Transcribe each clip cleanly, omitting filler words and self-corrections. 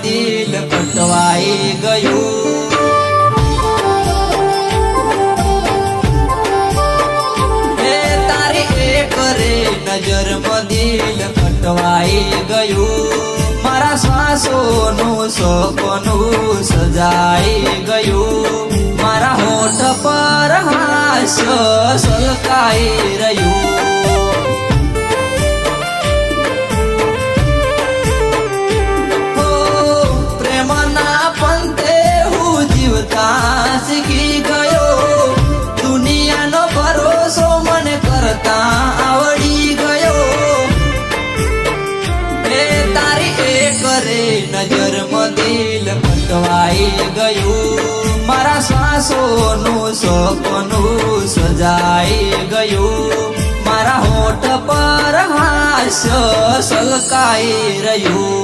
દિલ કટવાઈ ગયું. નજરમાં દિલ કટવાઈ ગયું. મારા શ્વાસોનું સપનું સજાઈ ગયું. મારા હોઠ પર હાસ્ય સલકાઈ રહ્યું. પ્રેમના પંથે હું જીવતા શીખી ગયો. દુનિયાનો ભરોસો મને કરતા આવડી ગયો. નજરમાં દિલ કટવાઈ ગયું. મારા શ્વાસોનું સપનું સજાઈ ગયું. મારા હોઠ પર હાસ્ય સલકાઈ રહ્યું.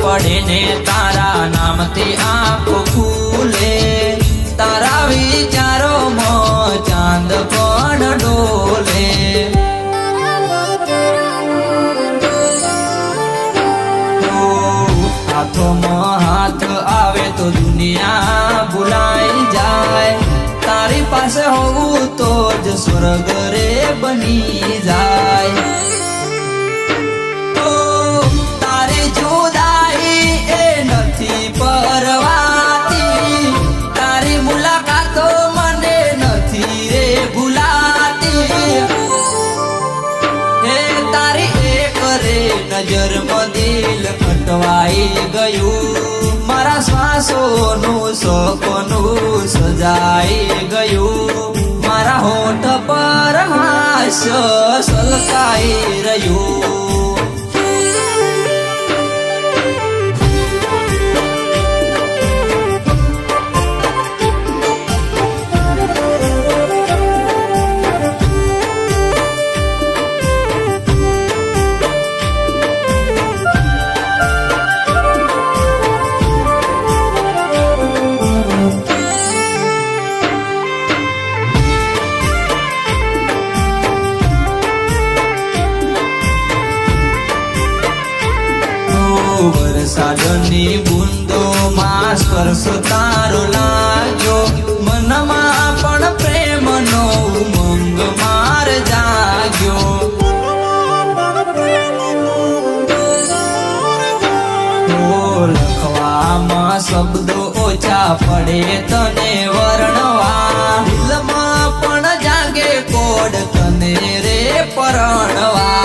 પડે ને તારા નામથી આંખો ખુલે. તારા વિચારોમાં ચાંદ પણ ડોલે. હાથોમાં હાથ આવે તો દુનિયા ભૂલાઈ જાય. તારી પાસે હોવું તો જ સ્વર્ગ રે બની જાય. પરવાતી તારી મુલાકાતો મને નથી રે ભૂલાતી. હે તારી એક રે નજરમાં દિલ કટવાઈ ગયું. મારા શ્વાસોનું સપનું સજાઈ ગયું. મારા હોઠ પર હાસ્ય સલકાઈ રહ્યું. વરસાદની બુંદોમાં સ્પર્શ તારો લાગ્યો. મનમાં પણ પ્રેમનો ઉમંગ માર જાગ્યો. લખવામાં શબ્દો ઓછા પડે તને વર્ણવા. દિલમાં પણ જાગે કોડ તને રે પરણવા.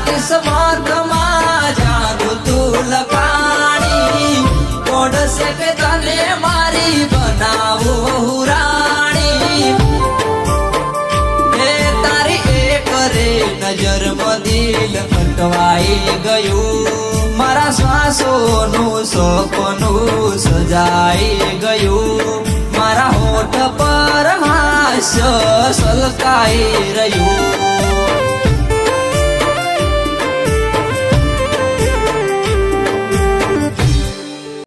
કિસ્મતમાં જાદુ તું લખાણી. કોડશે કે તને મારી બનાવું રાણી. હે તારી એક રે નજરમાં દિલ કટવાઈ ગયું. મારા શ્વાસોનું સપનું સજાઈ ગયું. મારા હોઠ પર હાસ્ય સલકાઈ રહ્યું.